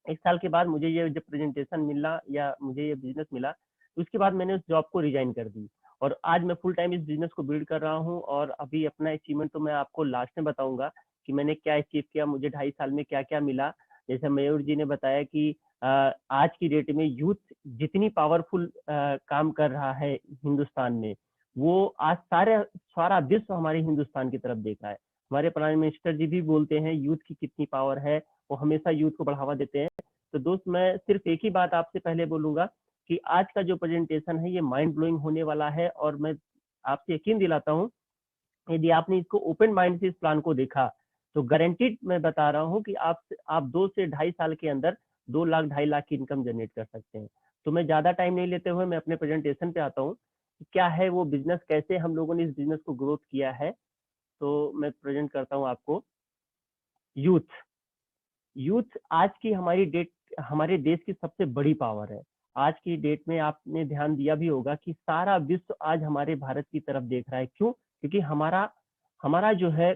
1 साल के बाद मुझे ये जब प्रेजेंटेशन मिला या मुझे ये बिजनेस मिला, तो उसके बाद मैंने उस जॉब को रिजाइन कर दी और आज मैं फुल टाइम इस बिजनेस को बिल्ड कर रहा हूँ। और अभी अपना अचीवमेंट तो मैं आपको लास्ट में बताऊंगा कि मैंने क्या अचीव किया, मुझे 2.5 साल में क्या क्या मिला। जैसे मयूर जी ने बताया कि आज की डेट में यूथ जितनी पावरफुल काम कर रहा है हिंदुस्तान में, वो आज सारा विश्व हमारे हिंदुस्तान की तरफ देख रहा है। हमारे प्राइम मिनिस्टर जी भी बोलते हैं यूथ की कितनी पावर है, वो हमेशा यूथ को बढ़ावा देते हैं। तो दोस्त, मैं सिर्फ एक ही बात आपसे पहले बोलूंगा कि आज का जो प्रेजेंटेशन है ये माइंड ब्लोइंग होने वाला है। और मैं आपसे यकीन दिलाता हूँ, यदि आपने इसको ओपन माइंड से इस प्लान को देखा, तो गारंटीड मैं बता रहा हूँ कि आप 2 से 2.5 साल के अंदर 2 लाख 2.5 लाख की इनकम जनरेट कर सकते हैं। तो मैं ज्यादा टाइम नहीं लेते हुए मैं अपने प्रेजेंटेशन पे आता हूँ कि क्या है वो बिजनेस, कैसे हम लोगों ने इस बिजनेस को ग्रोथ किया है। तो मैं प्रेजेंट करता हूँ आपको। यूथ यूथ आज की हमारे देश की सबसे बड़ी पावर है। आज की डेट में आपने ध्यान दिया भी होगा कि सारा विश्व आज हमारे भारत की तरफ देख रहा है। क्यों? क्योंकि हमारा हमारा जो है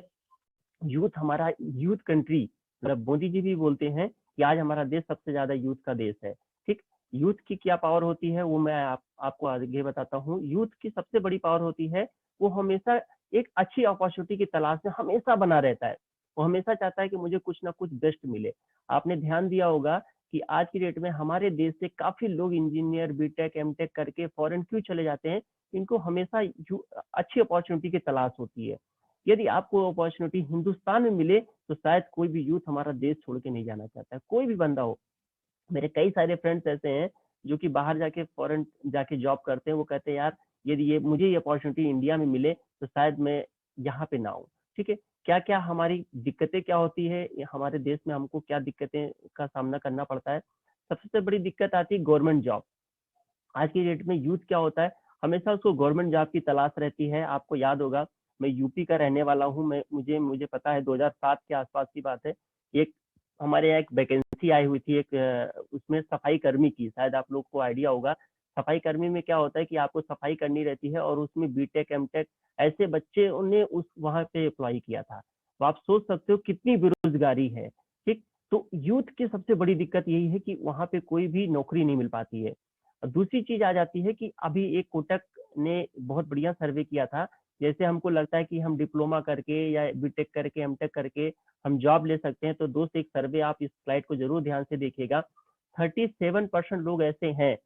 हमारा यूथ कंट्री, मतलब मोदी जी भी बोलते हैं कि आज हमारा देश सबसे ज्यादा यूथ का देश है। ठीक। यूथ की क्या पावर होती है वो मैं आपको आगे बताता हूँ। यूथ की सबसे बड़ी पावर होती है, वो हमेशा एक अच्छी अपॉर्चुनिटी की तलाश में हमेशा बना रहता है। वो हमेशा चाहता है कि मुझे कुछ ना कुछ बेस्ट मिले। आपने ध्यान दिया होगा कि आज की डेट में हमारे देश से काफी लोग इंजीनियर, बीटेक, एमटेक करके फॉरेन क्यों चले जाते हैं? इनको हमेशा अच्छी अपॉर्चुनिटी की तलाश होती है। यदि आपको अपॉर्चुनिटी हिंदुस्तान में मिले तो शायद कोई भी यूथ हमारा देश छोड़ के नहीं जाना चाहता है, कोई भी बंदा हो। मेरे कई सारे फ्रेंड्स ऐसे हैं जो कि बाहर जाके फॉरेन जाके जॉब करते हैं। वो कहते हैं यार, यदि ये मुझे ये अपॉर्चुनिटी इंडिया में मिले तो शायद मैं यहाँ पे ना आऊँ। ठीक है। क्या क्या हमारी दिक्कतें क्या होती है हमारे देश में, हमको क्या दिक्कतें का सामना करना पड़ता है? सबसे बड़ी दिक्कत आती है गवर्नमेंट जॉब। आज की डेट में यूथ क्या होता है, हमेशा उसको गवर्नमेंट जॉब की तलाश रहती है। आपको याद होगा, मैं यूपी का रहने वाला हूँ। मैं मुझे पता है 2007 के आसपास की बात है। एक हमारे यहाँ एक वैकेंसी आई हुई थी, एक उसमें सफाई कर्मी की, शायद आप लोग को आइडिया होगा। सफाई कर्मी में क्या होता है कि आपको सफाई करनी रहती है और उसमें बीटेक एमटेक ऐसे बच्चे उन्हें उस वहां पे अप्लाई किया था। तो आप सोच सकते हो कितनी बेरोजगारी है। ठीक। तो यूथ की सबसे बड़ी दिक्कत यही है कि वहां पे कोई भी नौकरी नहीं मिल पाती है। दूसरी चीज आ जाती है कि अभी एक कोटक ने बहुत बढ़िया सर्वे किया था। जैसे हमको लगता है कि हम डिप्लोमा करके या बीटेक करके एमटेक करके हम जॉब ले सकते हैं, तो दोस्त एक सर्वे आप इस स्लाइड को जरूर ध्यान से देखिएगा। 37% लोग ऐसे हैं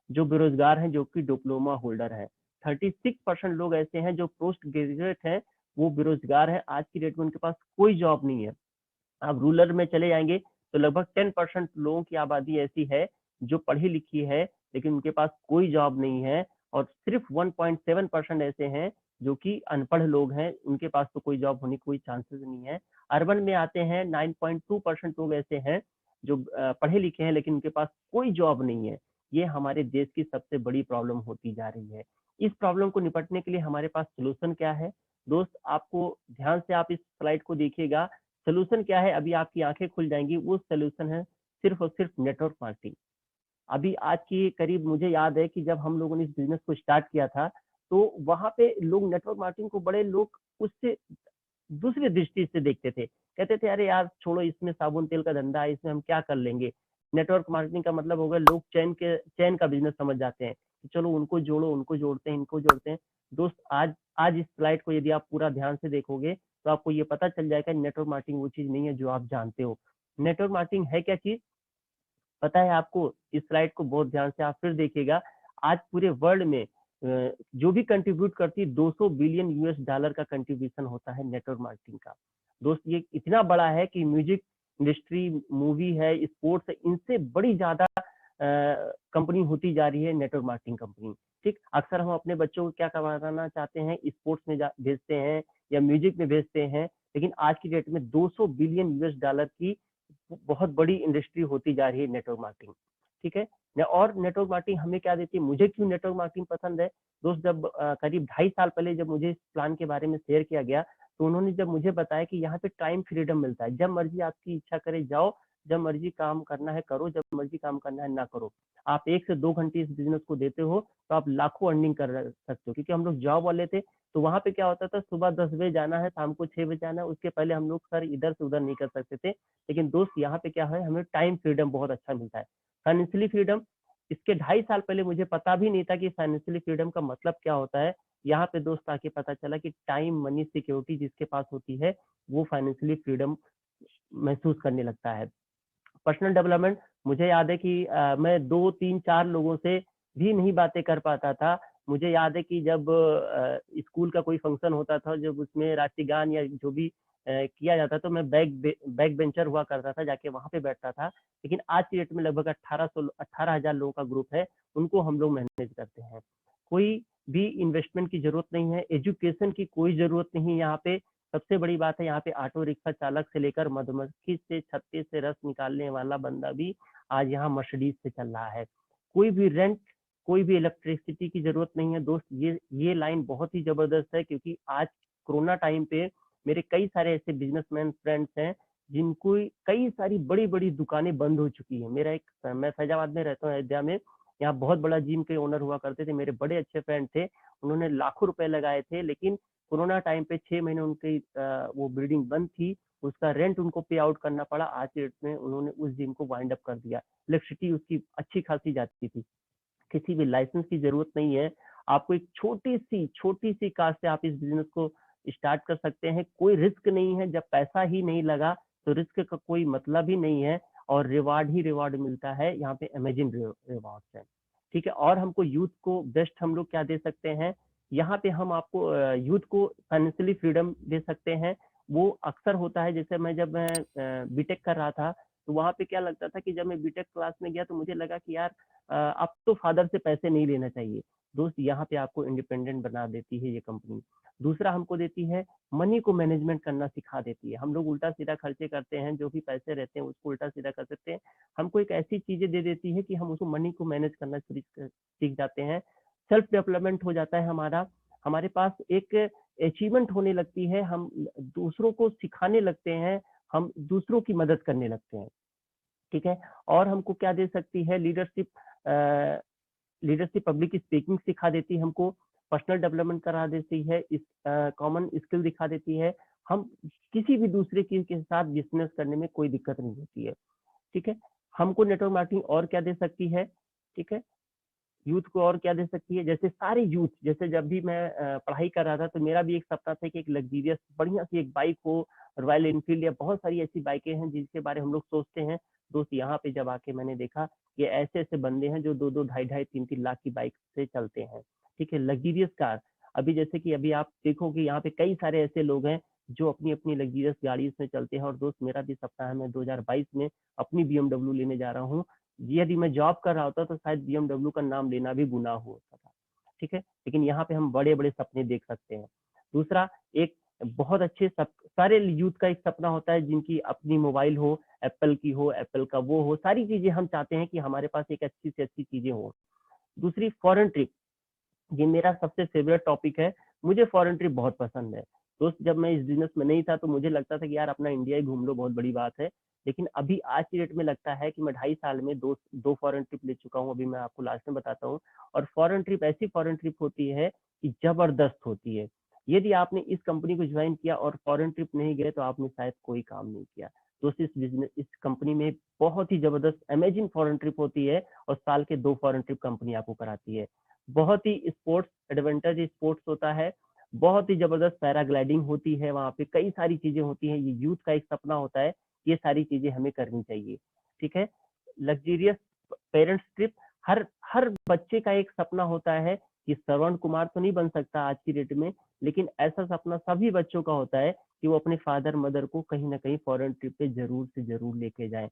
जो बेरोजगार हैं, जो कि डिप्लोमा होल्डर हैं। 36% लोग ऐसे हैं जो पोस्ट ग्रेजुएट हैं, वो बेरोजगार है। आज की डेट में उनके पास कोई जॉब नहीं है। आप रूरल में चले जाएंगे तो लगभग 10% लोगों की आबादी ऐसी है जो पढ़ी लिखी है लेकिन उनके पास कोई जॉब नहीं है। और सिर्फ 1.7% ऐसे हैं जो कि अनपढ़ लोग हैं, उनके पास तो कोई जॉब होने की कोई चांसेस नहीं है। अर्बन में आते हैं, 9.2% लोग ऐसे हैं जो पढ़े लिखे हैं लेकिन उनके पास कोई जॉब नहीं है। ये हमारे देश की सबसे बड़ी प्रॉब्लम होती जा रही है। इस प्रॉब्लम को निपटने के लिए हमारे पास सोल्यूशन क्या है? दोस्त, आपको ध्यान से आप इस स्लाइड को देखिएगा। सोल्यूशन क्या है, अभी आपकी आंखें खुल जाएंगी। वो सोल्यूशन है सिर्फ और सिर्फ नेटवर्क मार्केटिंग। अभी आज की करीब मुझे याद है कि जब हम लोगों ने इस बिजनेस को स्टार्ट किया था, तो वहां पे लोग नेटवर्क मार्केटिंग को बड़े लोग उससे दूसरी दृष्टि से देखते थे। कहते थे अरे यार छोड़ो, इसमें साबुन तेल का धंधा है, इसमें हम क्या कर लेंगे। नेटवर्क मार्केटिंग का मतलब होगा, लोग चैन का बिजनेस समझ जाते हैं कि चलो उनको जोड़ो, उनको जोड़ते हैं, इनको जोड़ते हैं। दोस्त, आज आज इस स्लाइड को यदि आप पूरा ध्यान से देखोगे तो आपको ये पता चल जाएगा नेटवर्क मार्केटिंग वो चीज नहीं है जो आप जानते हो। नेटवर्क मार्केटिंग है क्या चीज, पता है आपको? इस स्लाइड को बहुत ध्यान से आप फिर देखिएगा। आज पूरे वर्ल्ड में जो भी कंट्रीब्यूट करती है, 200 बिलियन US डॉलर का कंट्रीब्यूशन होता है नेटवर्क मार्केटिंग का। दोस्त, ये इतना बड़ा है कि म्यूजिक इंडस्ट्री, मूवी है, स्पोर्ट्स है, इनसे बड़ी ज्यादा कंपनी होती जा रही है नेटवर्क मार्केटिंग कंपनी। ठीक। अक्सर हम अपने बच्चों को क्या करवाना चाहते हैं, स्पोर्ट्स में भेजते हैं या म्यूजिक में भेजते हैं, लेकिन आज की डेट में 200 बिलियन US डॉलर की बहुत बड़ी इंडस्ट्री होती जा रही है नेटवर्क मार्केटिंग। ठीक है। और नेटवर्क मार्केटिंग हमें क्या देती है? मुझे क्यों नेटवर्क मार्केटिंग पसंद है दोस्त, जब करीब 2.5 साल पहले जब मुझे इस प्लान के बारे में शेयर किया गया, तो उन्होंने जब मुझे बताया कि यहाँ पे टाइम फ्रीडम मिलता है, जब मर्जी आपकी इच्छा करे जाओ, जब मर्जी काम करना है करो, जब मर्जी काम करना है ना करो। आप 1 से 2 घंटे इस बिजनेस को देते हो तो आप लाखों अर्निंग कर सकते हो। क्योंकि हम लोग जॉब वाले थे तो वहां पे क्या होता था, सुबह 10 बजे जाना है, शाम को 6 बजे जाना है, उसके पहले हम लोग सर इधर से उधर नहीं कर सकते थे। लेकिन दोस्त यहाँ पे क्या है, हमें टाइम फ्रीडम बहुत अच्छा मिलता है, फाइनेंशियली फ्रीडम। इसके 2.5 साल पहले मुझे पता भी नहीं था कि फाइनेंशियली फ्रीडम का मतलब क्या होता है। यहाँ पे दोस्त आके पता चला कि टाइम मनी सिक्योरिटी जिसके पास होती है वो फाइनेंशियली फ्रीडम महसूस करने लगता है। पर्सनल डेवलपमेंट, मुझे याद है कि मैं 2 3 4 लोगों से भी नहीं बातें कर पाता था। मुझे याद है कि जब स्कूल का कोई फंक्शन होता था, जब उसमें राष्ट्रीय गान या जो भी किया जाता, तो मैं बैक बेंचर हुआ करता था, जाके वहां पे बैठता था। लेकिन आज की डेट में लगभग 18,000 लोगों का ग्रुप है, उनको हम लोग मैनेज करते हैं। कोई भी इन्वेस्टमेंट की जरूरत नहीं है, एजुकेशन की कोई जरूरत नहीं यहाँ पे। सबसे बड़ी बात है, यहाँ पे ऑटो रिक्शा चालक से लेकर मधुमक्खी से छत्ते से रस निकालने वाला बंदा भी आज यहाँ मर्सिडीज से चल रहा है। कोई भी रेंट, कोई भी इलेक्ट्रिसिटी की जरूरत नहीं है दोस्त। ये लाइन बहुत ही जबरदस्त है, क्योंकि आज कोरोना टाइम पे मेरे कई सारे ऐसे बिजनेसमैन फ्रेंड्स हैं जिनको कई सारी बड़ी बड़ी दुकानें बंद हो चुकी है। मैं फैजाबाद में रहता हूँ, अयोध्या में। यहाँ बहुत बड़ा जिम के ओनर हुआ करते थे, मेरे बड़े अच्छे फ्रेंड थे। उन्होंने लाखों रुपए लगाए थे, लेकिन कोरोना टाइम पे 6 महीने उनकी वो बिल्डिंग बंद थी, उसका रेंट उनको पे आउट करना पड़ा। आज के डेट में उन्होंने उस जिम को वाइंड अप कर दिया। इलेक्ट्रिसिटी उसकी अच्छी खासी जाती थी। किसी भी लाइसेंस की जरूरत नहीं है। आपको एक छोटी सी कास्ट से आप इस बिजनेस को स्टार्ट कर सकते हैं। कोई रिस्क नहीं है, जब पैसा ही नहीं लगा तो रिस्क का कोई मतलब ही नहीं है। और रिवार्ड ही रिवार्ड मिलता है, यहाँ पे अमेजिंग रिवार्ड है। ठीक है। और हमको यूथ को बेस्ट हम लोग क्या दे सकते हैं, यहाँ पे हम आपको यूथ को फाइनेंशियली फ्रीडम दे सकते हैं। वो अक्सर होता है, जैसे जब मैं बीटेक कर रहा था, तो वहां पे क्या लगता था कि जब मैं बीटेक क्लास में गया तो मुझे लगा कि यार अब तो फादर से पैसे नहीं लेना चाहिए। दोस्त, यहाँ पे आपको इंडिपेंडेंट बना देती है ये कंपनी। दूसरा हमको देती है, मनी को मैनेजमेंट करना सिखा देती है। हम लोग उल्टा सीधा खर्चे करते हैं, जो भी पैसे रहते हैं उसको उल्टा सीधा कर सकते हैं। हमको एक ऐसी चीजें दे देती है कि हम उसको मनी को मैनेज करना सीख जाते हैं। सेल्फ डेवलपमेंट हो जाता है हमारा। हमारे पास एक अचीवमेंट होने लगती है, हम दूसरों को सिखाने लगते हैं, हम दूसरों की मदद करने लगते हैं। ठीक है। और हमको क्या दे सकती है, लीडरशिप। लीडरशिप, पब्लिक स्पीकिंग सिखा देती है हमको, पर्सनल डेवलपमेंट करा देती है, इस कॉमन स्किल दिखा देती है। हम किसी भी दूसरे के साथ बिजनेस करने में कोई दिक्कत नहीं होती है। ठीक है। हमको नेटवर्क मार्केटिंग और क्या दे सकती है, ठीक है, यूथ को और क्या दे सकती है, जैसे सारे यूथ, जैसे जब भी मैं पढ़ाई कर रहा था तो मेरा भी एक सपना था कि एक लग्जरियस बढ़िया सी एक बाइक हो, रॉयल एनफील्ड या बहुत सारी ऐसी बाइकें हैं जिसके बारे हम लोग सोचते हैं। दोस्त, यहाँ पे जब आके मैंने देखा कि ऐसे ऐसे बंदे हैं जो 2 2 ढाई 3 3 लाख की बाइक से चलते हैं। ठीक है, लग्जरियस कार। अभी जैसे कि अभी आप देखोगे यहाँ पे कई सारे ऐसे लोग हैं जो अपनी अपनी लग्जरियस गाड़ी में चलते हैं। और दोस्त, मेरा भी सपना है, मैं 2022 में अपनी BMW लेने जा रहा हूँ। यदि मैं जॉब कर रहा होता तो शायद BMW का नाम लेना भी गुनाह होता था। ठीक है, लेकिन यहाँ पे हम बड़े बड़े सपने देख सकते हैं। दूसरा, एक बहुत अच्छे सारे यूथ का एक सपना होता है जिनकी अपनी मोबाइल हो, एप्पल की हो, एप्पल का वो हो, सारी चीजें हम चाहते हैं कि हमारे पास एक अच्छी से अच्छी चीजें हो। दूसरी, फॉरेन ट्रिप। ये मेरा सबसे फेवरेट टॉपिक है। मुझे फॉरेन ट्रिप बहुत पसंद है। दोस्त, जब मैं इस बिजनेस में नहीं था तो मुझे लगता था कि यार अपना इंडिया ही घूम लो, बहुत बड़ी बात है। लेकिन अभी आज की डेट में लगता है कि मैं 2.5 साल में दो दो फॉरेन ट्रिप ले चुका हूँ। अभी मैं आपको लास्ट में बताता हूँ। और फॉरेन ट्रिप ऐसी फॉरेन ट्रिप होती है कि जबरदस्त होती है। यदि आपने इस कंपनी को ज्वाइन किया और फॉरेन ट्रिप नहीं गए तो आपने शायद कोई काम नहीं किया। दोस्त, इस कंपनी में बहुत ही जबरदस्त अमेजिंग फॉरेन ट्रिप होती है, और साल के 2 फॉरेन ट्रिप कंपनी आपको कराती है। बहुत ही स्पोर्ट्स एडवेंचर स्पोर्ट्स होता है। बहुत ही जबरदस्त पैराग्लाइडिंग होती है, वहां पे कई सारी चीजें होती हैं। ये यूथ का एक सपना होता है, ये सारी चीजें हमें करनी चाहिए। ठीक है। लग्जरियस पेरेंट्स ट्रिप, हर हर बच्चे का एक सपना होता है कि श्रवण कुमार तो नहीं बन सकता आज की डेट में, लेकिन ऐसा सपना सभी बच्चों का होता है कि वो अपने फादर मदर को कहीं ना कहीं फॉरेन ट्रिप पे जरूर से जरूर लेके जाएं।